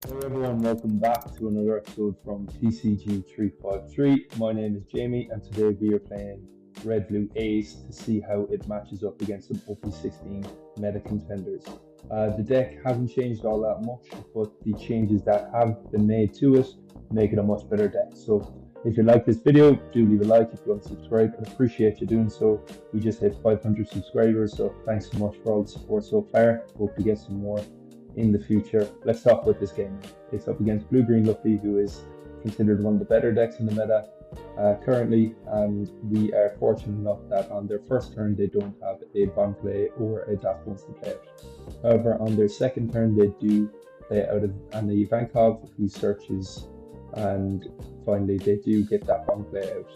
Hello everyone, welcome back to another episode from TCG 353. My name is Jamie and today we are playing Red Blue Ace to see how it matches up against some OP16 meta contenders. The deck hasn't changed all that much, but the changes that have been made to it make it a much better deck. So if you like this video, do leave a like. If you want to subscribe, I'd appreciate you doing so. We just hit 500 subscribers, so thanks so much for all the support so far. Hope to get some more in the future. Let's talk about this game. It's up against Blue-Green Luffy, who is considered one of the better decks in the meta currently, and we are fortunate enough that on their first turn they don't have a bomb play or a dash wants to play out. However, on their second turn they do play out of Anna Ivankov, who searches, and finally they do get that bomb play out.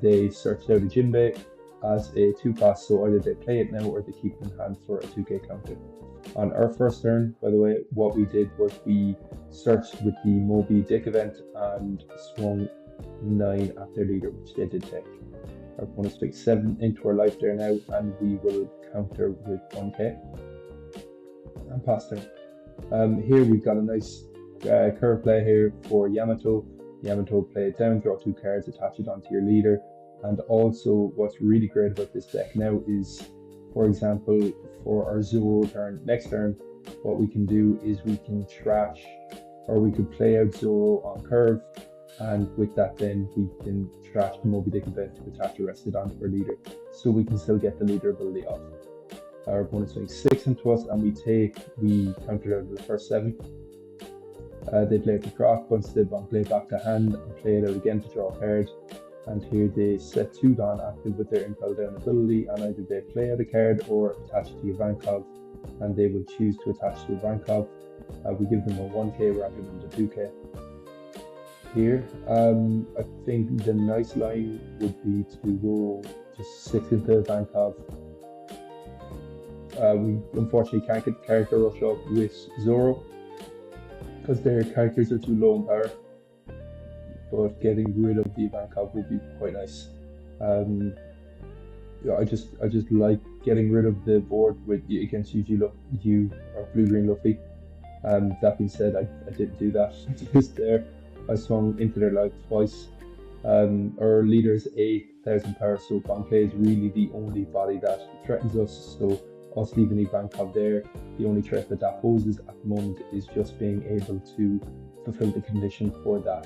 They searched out a Jinbei as a 2-cost, so either they play it now or they keep it in hand for a 2k counter. On our first turn, by the way, what we did was we searched with the Moby Dick event and swung 9 at their leader, which they did take. Our opponents took 7 into our life there now, and we will counter with 1k and pass turn. Here we've got a nice curve play here for Yamato. Yamato play it down, draw 2 cards, attach it onto your leader. And also what's really great about this deck now is, for example, for our Zoro turn, next turn, what we can do is we can trash, or we could play out Zoro on curve, and with that then we can trash the Moby Dick event to attach arrested onto our leader, so we can still get the leader ability off. Our opponent's doing 6 into us, and we countered out of the first 7. They play out the Croc, bunch the bomb play back to hand, and play it out again to draw a card. And here they set 2 Dawn active with their Impel down ability, and either they play out a card or attach it to Ivankov, and they will choose to attach to Ivankov. We give them a 1k rather than the 2k. Here, I think the nice line would be to go just 6 into Ivankov. We unfortunately can't get the character rush up with Zoro because their characters are too low in power. But getting rid of the Ivankov would be quite nice. Yeah, I just like getting rid of the board with against you or Blue-Green Luffy. That being said, I didn't do that. Just there, I swung into their life twice. Our leader is 8,000 power, so bomb play is really the only body that threatens us. So us leaving Ivankov there, the only threat that poses at the moment is just being able to fulfill the condition for that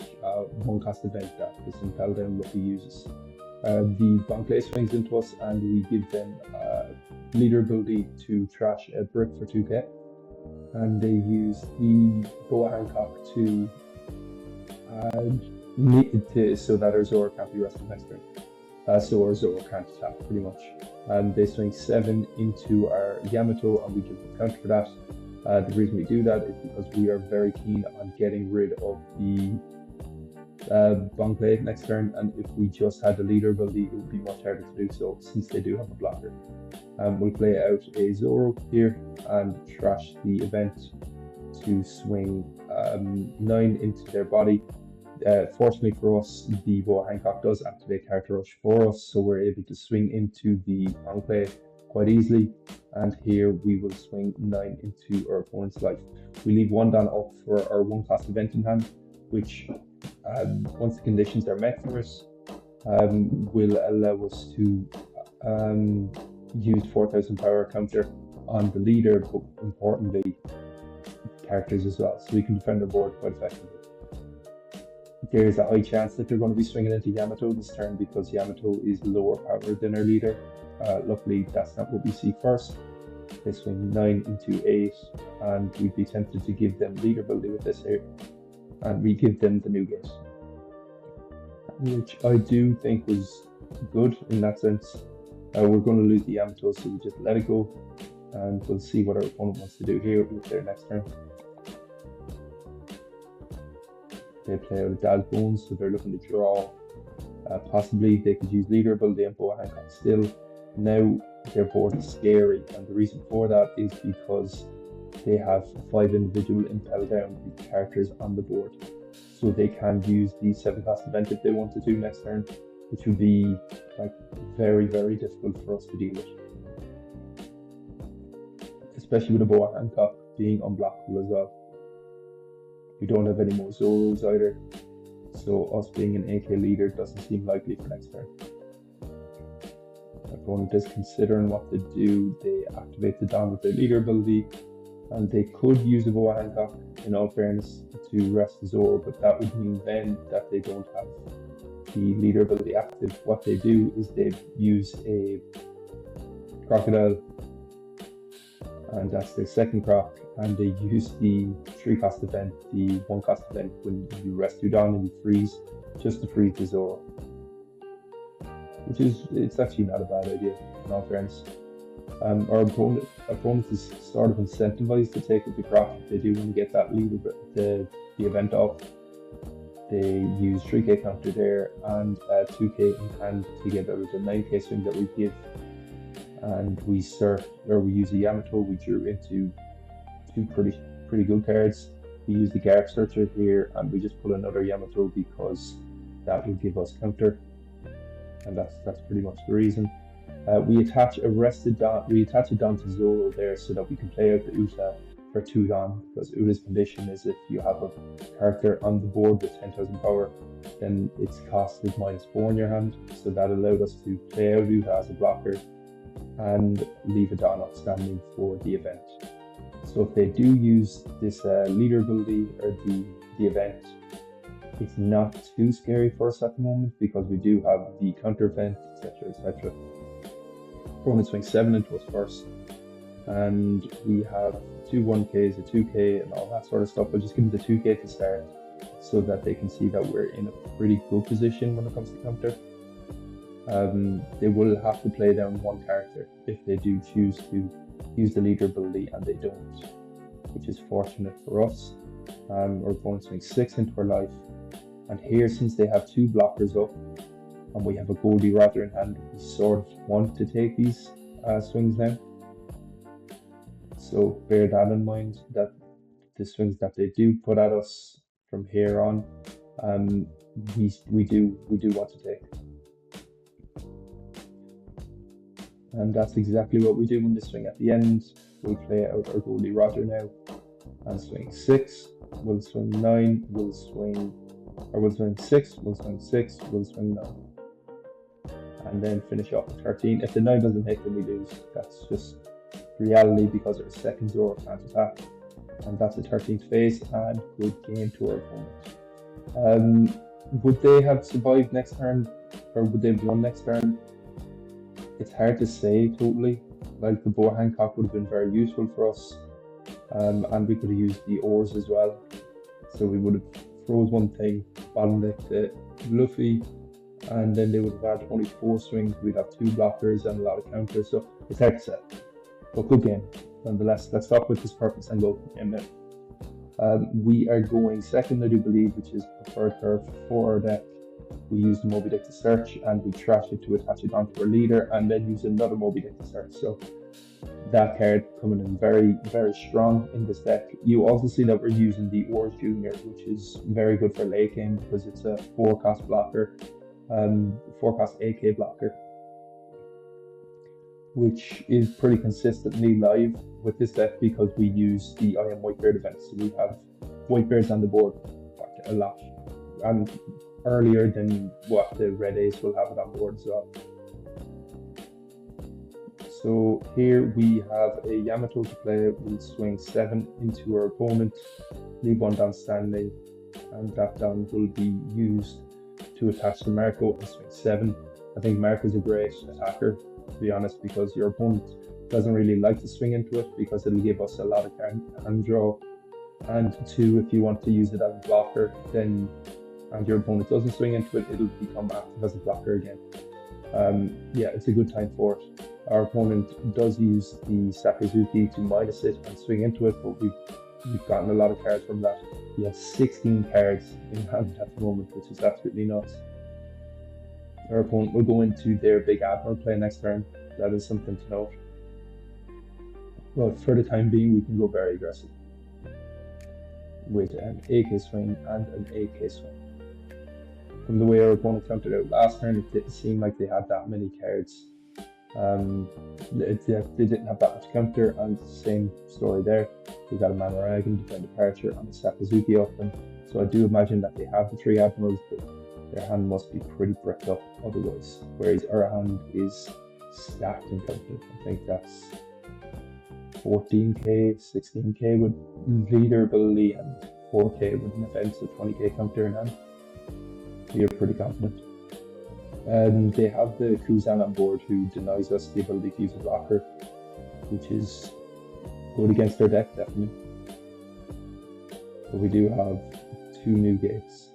1-cost event that this Impel down Luffy uses. The bomb play swings into us, and we give them leader ability to trash a brick for 2k, and they use the Boa Hancock so that our Zoro can't be rested next turn. So our Zoro can't attack pretty much. And they swing 7 into our Yamato, and we give them counter for that. The reason we do that is because we are very keen on getting rid of the bomb play next turn, and if we just had the leader ability, it would be much harder to do so since they do have a blocker. We'll play out a Zoro here and trash the event to swing 9 into their body. Fortunately for us, the Boa Hancock does activate character rush for us, so we're able to swing into the bomb play quite easily, and here we will swing 9 into our opponent's life. We leave 1 Dawn up for our 1-cost event in hand, which once the conditions are met for us, will allow us to use 4,000 power counter on the leader, but importantly characters as well, so we can defend our board quite effectively. There is a high chance that they're going to be swinging into Yamato this turn because Yamato is lower powered than our leader. Luckily, that's not what we see first. They swing 9 into 8, and we'd be tempted to give them leader ability with this here, and we give them the new gate, which I do think was good in that sense. We're going to lose the Yamato, so we just let it go, and we'll see what our opponent wants to do here with their next turn. They play out a Dad's Bones, so they're looking to draw. Possibly they could use leader ability and Boa Hancock still. Now their board is scary, and the reason for that is because they have 5 individual Impel down characters on the board. So they can use the 7-cost event if they want to do next turn, which would be like very, very difficult for us to deal with. Especially with a Boa Hancock being unblockable as well. We don't have any more Zoros either, so us being an AK leader doesn't seem likely for next turn. Opponent is considering what to do. They activate the Dawn with their leader ability, and they could use a Boa Hancock, in all fairness, to rest the Zoro, but that would mean then that they don't have the leader ability active. What they do is they use a Crocodile, and that's their second Croc, and they use the 3-cost event, the 1-cost event, when you rest your Dawn and you freeze, just to freeze the Zoro. Which is, it's actually not a bad idea, in all fairness. Our opponent is sort of incentivized to take up the Croc if they do want to get that leader, the event off. They use 3k counter there and 2k in hand to get out of the 9k swing that we give. And we use a Yamato. We drew into two pretty good cards. We use the Garp Searcher here, and we just pull another Yamato because that will give us counter, and that's pretty much the reason. We attach a Dawn to Zoro there so that we can play out the Uta for 2 Dawn, because Uta's condition is if you have a character on the board with 10,000 power, then its cost is -4 in your hand. So that allowed us to play out Uta as a blocker and leave a Dawn outstanding for the event. So if they do use this leader ability or the event, it's not too scary for us at the moment because we do have the counter event, etc, etc. Opponent swings 7 into us first, and we have 2 1Ks, a 2K, and all that sort of stuff. I'll just give them the 2K to start so that they can see that we're in a pretty good position when it comes to counter. They will have to play down 1 character if they do choose to use the leader ability, and they don't, which is fortunate for us. Our opponent swings 6 into our life, and here, since they have 2 blockers up and we have a Goldie Roger in hand, we sort of want to take these swings now. So bear that in mind, that the swings that they do put at us from here on, we do want to take. And that's exactly what we do in this swing. At the end, we play out our Goldie Roger now and swing 6. We'll swing 9. We'll swing 6. We'll swing 6. We'll swing 9. And then finish off with 13. If the 9 doesn't hit, then we lose. That's just reality because our second Zoro can't attack. And that's the 13th phase, and good game to our opponent. Would they have survived next turn, or would they have won next turn? It's hard to say totally. Like, the Boa Hancock would have been very useful for us, and we could have used the ores as well. So we would have froze one thing, bottom deck to Luffy, and then they would have had only 4 swings. We'd have 2 blockers and a lot of counters, so it's hard to say. But good game, nonetheless. Let's start with this perfect Sengoku game now. We are going second, I do believe, which is preferred curve for our deck. We use the Moby Dick to search, and we trash it to attach it onto our leader, and then use another Moby Dick to search. So that card coming in very, very strong in this deck. You also see that we're using the Ores Junior, which is very good for late game because it's a 4-cost blocker, 4-cost AK blocker, which is pretty consistently live with this deck because we use the I Am Whitebeard event. So we have Whitebeards on the board a lot, and earlier than what the Red Ace will have it on board as well. So here we have a Yamato to play. We'll swing 7 into our opponent, leave 1 down standing, and that down will be used to attach to Marco and swing 7. I think Marco's a great attacker, to be honest, because your opponent doesn't really like to swing into it because it'll give us a lot of hand draw. And 2, if you want to use it as a blocker, then and your opponent doesn't swing into it, it'll become active as a blocker again. Yeah, it's a good time for it. Our opponent does use the Sakazuki to minus it and swing into it, but we've gotten a lot of cards from that. He has 16 cards in hand at the moment, which is absolutely nuts. Our opponent will go into their Big Admiral play next turn. That is something to note. But for the time being, we can go very aggressive with an AK swing and an AK swing. From the way our opponent countered out last turn, it didn't seem like they had that many cards. They didn't have that much counter, and same story there. We got a Mamaragan, Defend Departure, and a Sakazuki off them. So I do imagine that they have the 3 Admirals, but their hand must be pretty bricked up otherwise. Whereas our hand is stacked and counted. I think that's 14k, 16k with leader ability, and 4k with an offensive 20k counter in hand. We are pretty confident. They have the Kuzan on board who denies us the ability to use a blocker, which is good against their deck, definitely. But we do have 2 new gates,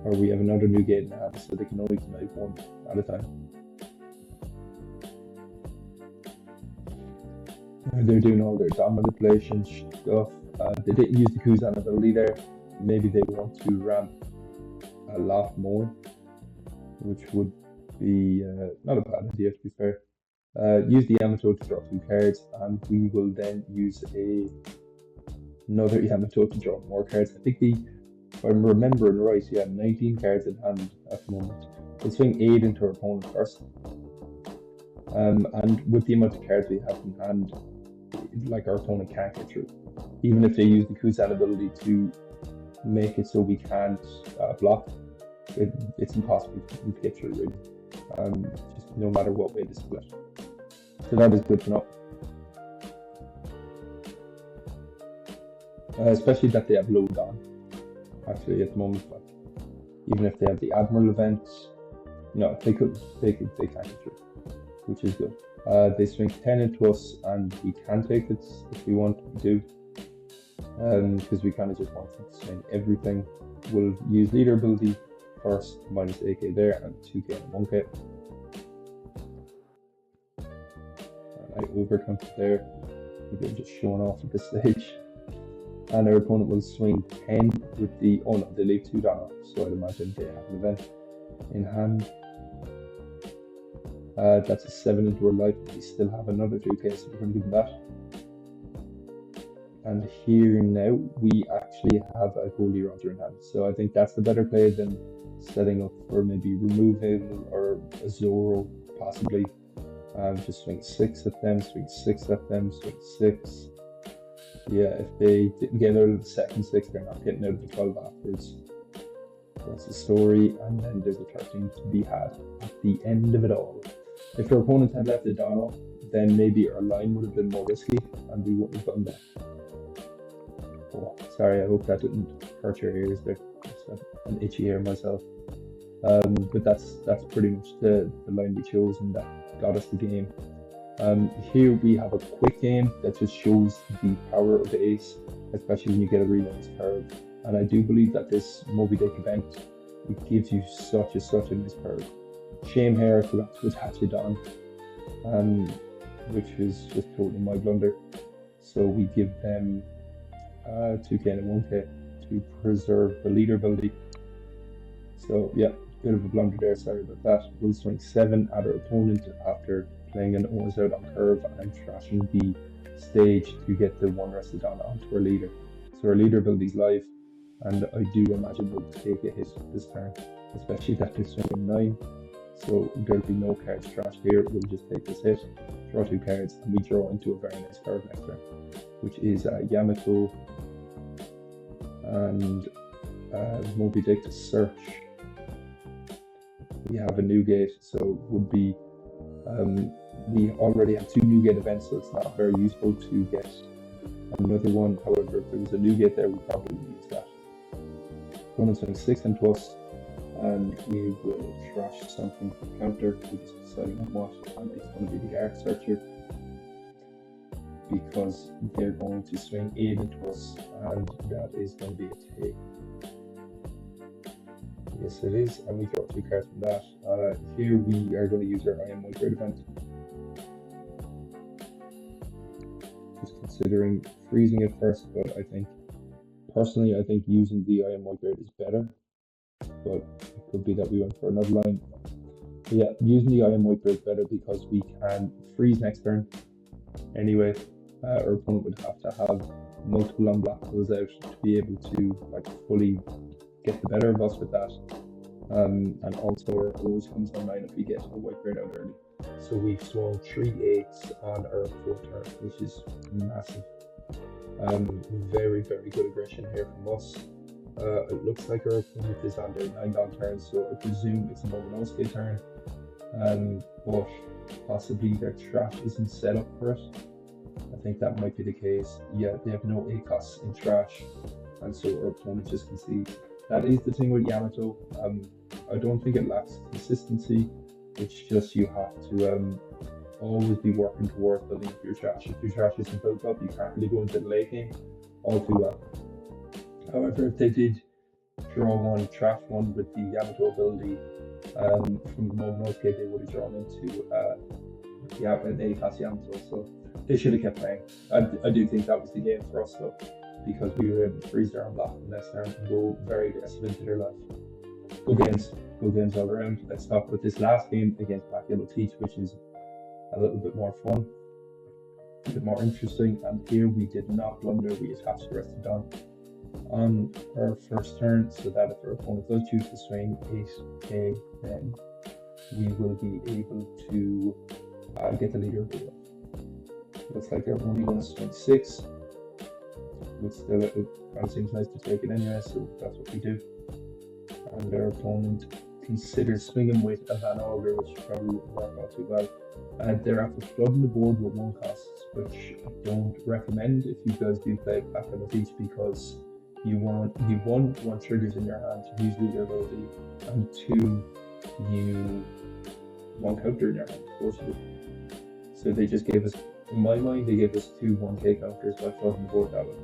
or we have another new gate in hand, so they can only deny 1 at a time. They're doing all their dom manipulation stuff. They didn't use the Kuzan ability there. Maybe they want to ramp a lot more, which would be not a bad idea, to be fair. Use the Yamato to draw 2 cards, and we will then use another Yamato to draw more cards. I think if I'm remembering right, 19 cards in hand at the moment. We'll swing 8 into our opponent first. And with the amount of cards we have in hand, like, our opponent can't get through. Even if they use the Kuzan ability to make it so we can't block, it's impossible to get through, really. Just no matter what way they split. So that is good to know. Especially that they have low on, actually, at the moment. But even if they have the Admiral event, no, they can't get through, which is good. They swing 10 into us, and we can take it if we want to, because we kind of just want to swing everything. We'll use leader ability first, minus 8k there, and 2k and 1k. I overcounted there. Maybe I'm just showing off at this stage. And our opponent will swing 10 with the, oh no, they leave 2 down, so I'd imagine they have an event in hand. That's a 7 into our life, but we still have another 2k, so we're going to give them that. And here now, we actually have a Goldie Roger in hand, so I think that's the better play than setting up for maybe removal or a Zoro, possibly. Just swing 6 at them, swing 6 at them, swing 6. Yeah, if they didn't get out of the second 6, they're not getting out of the 12 afterwards. That's the story, and then there's a 13 to be had at the end of it all. If our opponent had left it down off, then maybe our line would have been more risky, and we wouldn't have done that. Oh, sorry, I hope that didn't hurt your ears there. Just an itchy ear myself. But that's pretty much the line we chose, and that got us the game. Here we have a quick game that just shows the power of the ace, especially when you get a really nice curve. And I do believe that this Moby Dick event, it gives you such a nice curve. Shame here, I forgot to attach it on, which was just totally my blunder. So we give them 2k and 1k to preserve the leader ability. So yeah, bit of a blunder there, sorry about that. We'll swing 7 at our opponent after playing an O's out on curve and trashing the stage to get the 1 rested on onto our leader. So our leader ability is live, and I do imagine we'll take a hit this turn, especially that they're swinging 9. So there'll be no cards trashed here, we'll just take this hit, draw 2 cards, and we draw into a very nice curve next turn, which is Yamato and Moby Dick to search. We have a new gate, so it would be, we already have 2 new gate events, so it's not very useful to get another one. However, if there was a new gate there, we probably would use that. Going to swing 6 into us, and we will trash something for counter. We're just deciding on what, and it's going to be the Arc Searcher, because they're going to swing 8 into us, and that is going to be a take. Yes, it is, and we draw 2 cards from that. Here we are going to use our I Am White Bird event. Just considering freezing it first, but personally I think using the I Am White Bird is better. But it could be that we went for another line. But yeah, using the I Am White Bird is better because we can freeze next turn. Anyway, our opponent would have to have multiple unblockables out to be able to fully get the better of us with that. And also our O's comes online if we get a white bird out early. So we've swung 3 8s on our 4th turn, which is massive. Very, very good aggression here from us. It looks like our opponent is on their 9 down turn, so I presume it's a Momonosuke turn. But possibly their trash isn't set up for it. I think that might be the case. Yeah, they have no ACOS in trash, and so our opponent just concedes. That is the thing with Yamato. I don't think it lacks consistency. It's just you have to always be working towards building up your trash. If your trash isn't built up, you can't really go into the late game all too well. However, if they did draw one, trash one with the Yamato ability from Momonosuke, they would have drawn into ACOS Yamato. So they should have kept playing. I do think that was the game for us though, because we were able to freeze their unblock the next turn and go very aggressive into their life. Good games all around. Let's talk about this last game against Black Yellow Teach, which is a little bit more fun, a bit more interesting. And here we did not blunder. We attached the rest of Dawn on our first turn, so that if our opponent does choose to swing 8k, then we will be able to get the leader. Looks like they're only going to swing 6, but still it kind of seems nice to take it anyway, so that's what we do. And their opponent considers swinging with a Van Auger, which probably wouldn't work out too well. They're after flooding the board with 1 costs, which I don't recommend if you guys do play Black Yamato Teach, because you want triggers in your hand to use leader ability, and 2, you want counter in your hand, of course. So they just gave us, in my mind, they gave us 2 1k counters by flooding the board that way.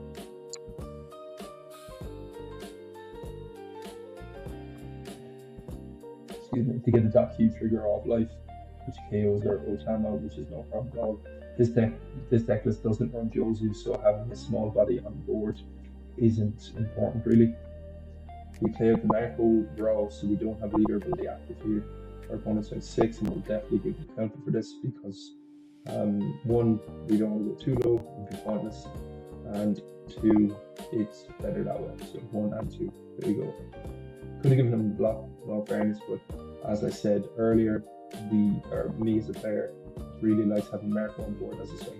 Excuse me, to get the dot Q trigger off life, which KOs their Otama, which is no problem at all. This decklist doesn't run Jozu, so having a small body on board isn't important really. We play out the Marco Raw, so we don't have leader ability active here. Our opponent's at 6, and we'll definitely give the counter for this because 1, we don't want to go too low, it would be pointless, and 2, it's better that way. So 1 and 2, there you go. Could have given them a block, in all fairness, but as I said earlier, me as a player really likes having Marco on board as a swing.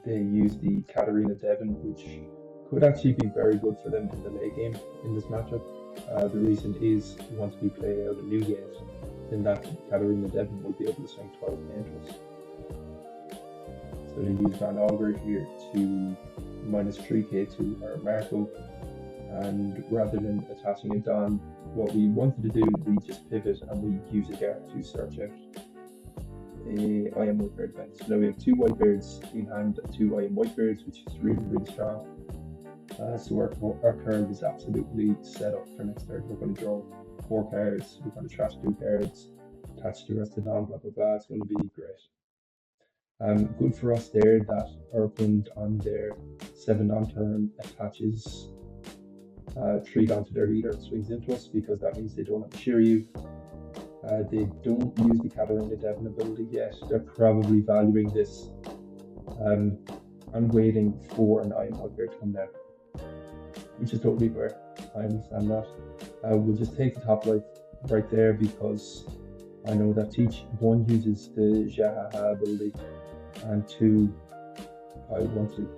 They use the Katarina Devon, which could actually be very good for them in the late game in this matchup. The reason is once we play out a new gate, then that Katarina Devon will be able to swing 12 angels. So they use Van Auger here to minus 3k to our Marco, and rather than attaching it on, what we wanted to do, we just pivot and we use a guard to search out I am Whitebeard event. So now we have 2 Whitebeards in hand and 2 I am Whitebeards, which is really, really strong. So our curve is absolutely set up for next turn. We're going to draw 4 cards, we're going to trash 2 cards, attach the rest of Dawn, blah blah blah. It's going to be great. Good for us there that our opponent on their 7 Dawn turn attaches 3 Dawn to their leader and swings into us, because that means they don't have Shiryu. They don't use the Katarina Devon ability yet. They're probably valuing this. I'm waiting for an Iron Hugger to come down, which is totally fair. I understand that. We'll just take the top life right there, because I know that Teach 1 uses the Jahaha ability, and 2, I want to.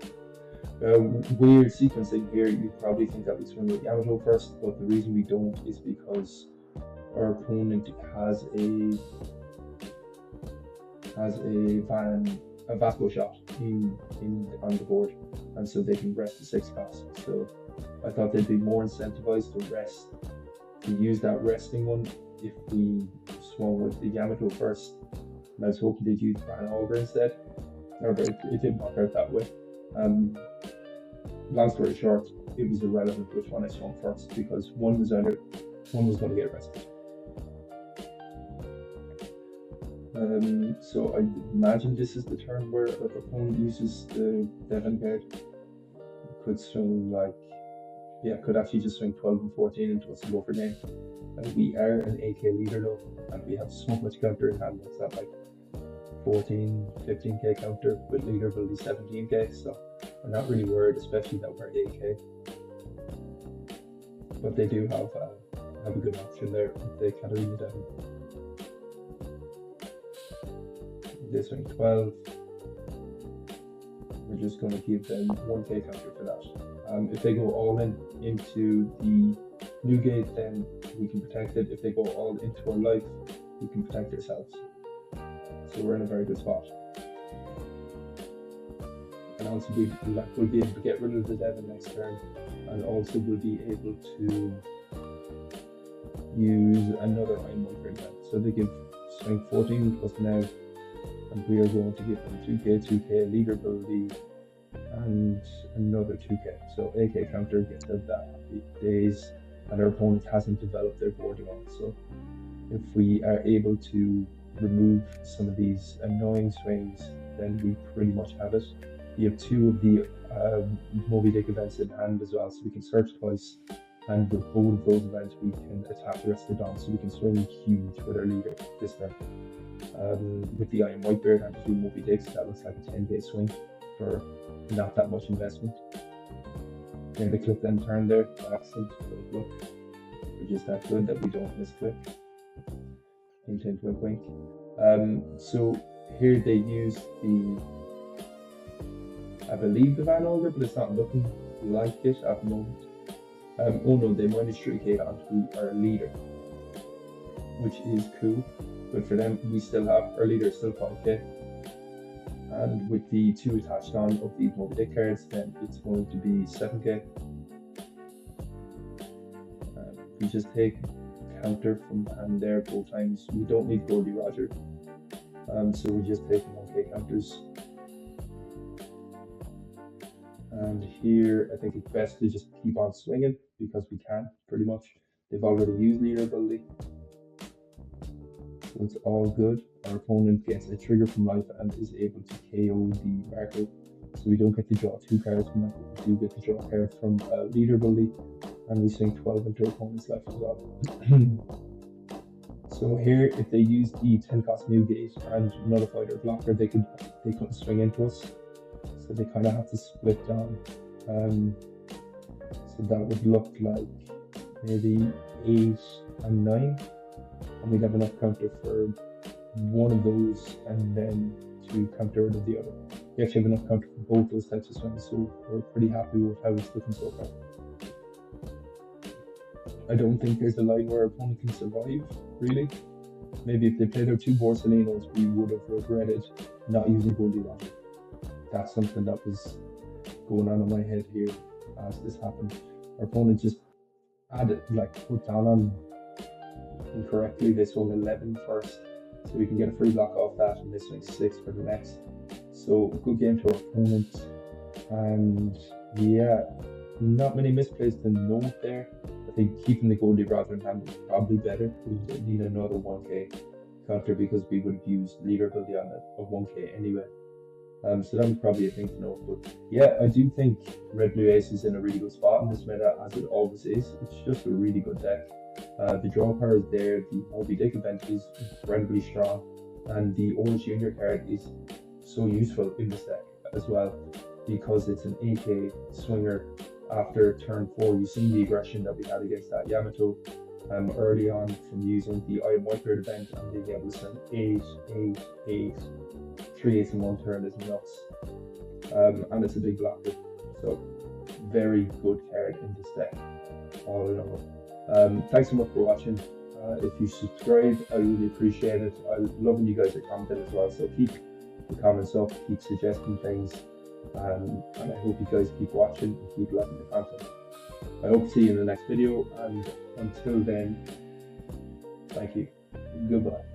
Weird sequencing here. You probably think that we swing with Yamato first, but the reason we don't is because our opponent has a Vasco shot on the board, and so they can rest the 6 cost. So I thought they'd be more incentivized to use that resting one if we swung with the Yamato first. And I was hoping they'd use Van Auger instead. However, it didn't work out that way. Long story short, it was irrelevant which one I swung first, because one was going to get rested. So I imagine this is the turn where our opponent uses the Devon card. Could swing could actually just swing 12 and 14 into us and go for game. We are an AK leader though, and we have so much counter in hand. It's that 14, 15k counter with leader ability 17k, so I'm not really worried, especially that we're AK. But they do have a good option there with the Katarina Devon. They swing 12. we're just going to give them 1k counter for that. If they go all in into the new gate, then we can protect it. If they go all into our life, we can protect ourselves. So we're in a very good spot. And also we'll be able to get rid of the Devon next turn, and also we'll be able to use another Iron White event. So they give strength 14 plus now, and we are going to give them 2k, leader ability, and another 2k. So AK counter gets out that happy days, and our opponent hasn't developed their boarding on. So if we are able to remove some of these annoying swings, then we pretty much have it. We have 2 of the Moby Dick events in hand as well, so we can search twice, and with both of those events we can attack the rest of the Dawn, so we can swing huge with our leader this turn. With the Iron Whitebeard and 2 Moby Dicks, that looks like a 10k swing for not that much investment. Then the click then turn there, accent, look. We're just that good that we don't misclick. Hint, hint, wink, wink. So here they use the, I believe, the Van Ogre, but it's not looking like it at the moment. Oh no, they minus 3k onto our leader, which is cool. But for them, we still have, our leader is still 5k. And with the 2 attached on of these Moby Dick cards, then it's going to be 7k. We just take counter from hand there both times. We don't need Goldie Roger. So we're just taking 1k counters. And here, I think it's best to just keep on swinging because we can, pretty much. They've already used leader ability. So it's all good. Our opponent gets a trigger from life and is able to KO the Marco. So we don't get to draw 2 cards from that, but we do get to draw a card from leader ability. And we swing 12 into our opponent's life as well. So here, if they use the 10 cost new gate and nullified our blocker, they couldn't swing into us. So they kind of have to split down. So that would look like maybe 8 and 9. And we'd have enough counter for one of those and then to counter rid of the other. We actually have enough counter for both those types of swings, so we're pretty happy with how it's looking so far. I don't think there's a line where our opponent can survive, really. Maybe if they played our 2 Borsalinos, we would have regretted not using Goldie Roger. That's something that was going on in my head here as this happened. Our opponent just put down on incorrectly. They swung 11 first, so we can get a free block off that, and they swing 6 for the next. So good game to our opponent, and yeah, not many misplays to note there. I think keeping the Goldie Roger in hand is probably better. We didn't need another 1k counter because we would have used leader ability on a 1k anyway. So that was probably a thing to note. But yeah, I do think Red Blue Ace is in a really good spot in this meta, as it always is. It's just a really good deck. The draw power is there, the Moby Dick event is incredibly strong, and the Orange Junior card is so useful in this deck as well, because it's an AK swinger. After turn 4, you've seen the aggression that we had against that Yamato early on from using the Iron Whitebeard event and being able to swing 8, 8, 8. 3 8s in 1 turn is nuts. And it's a big blocker. So very good card in this deck, all in all. Thanks so much for watching. If you subscribe, I really appreciate it. I love when you guys are commenting as well, so keep the comments up, keep suggesting things, and I hope you guys keep watching and keep liking the content. I hope to see you in the next video, and until then, thank you. Goodbye.